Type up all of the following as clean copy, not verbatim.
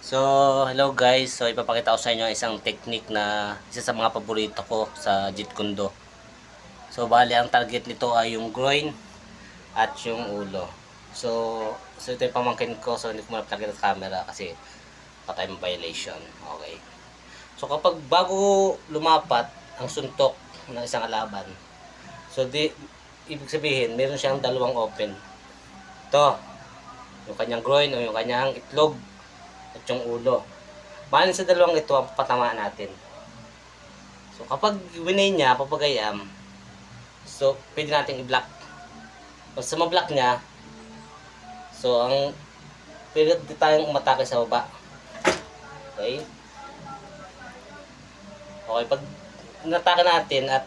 So, hello guys. So, ipapakita ko sa inyo isang technique na isa sa mga paborito ko sa Jeet Kune Do. So, bali ang target nito ay yung groin at yung ulo. So ito yung pamangkin ko. So, hindi ko muna plug sa camera kasi pa-time violation. Okay. So, kapag bago lumapat ang suntok ng isang alaban, so ibig sabihin, meron siyang dalawang open. Ito, yung kanyang groin o yung kanyang itlog at yung ulo. Bali sa dalawang ito ang patamaan natin. So kapag winay niya, papagayam, so pwede natin i-block. Basta ma-block niya, so ang pwede tayong umatake sa baba. Okay? Okay, pag natake natin at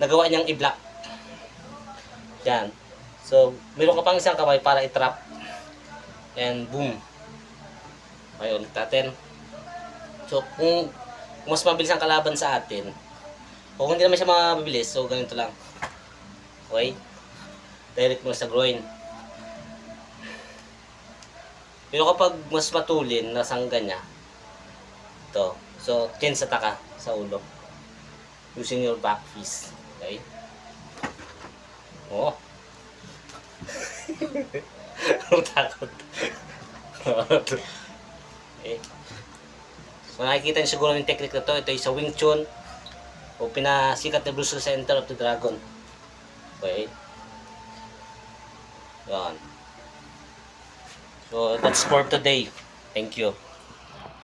nagawa niyang i-block, yan. So, meron ka pang isang kamay para i-trap. And boom. Okay, ulit natin. So, kung mas mabilis ang kalaban sa atin, kung hindi naman siya mabilis, so ganito lang. Okay? Direct mo sa groin. Pero kapag mas matulin, nasangga niya, ito. So, change sa taka sa ulo. Using your back fist. Okay? Oh. Ang takot. Okay. So nakikita niyo siguro yung technique na to. Ito ay sa Wing Chun o pinasikat na Bruce Lee sa Enter of the Dragon. Okay. Yan. So that's for today. Thank you.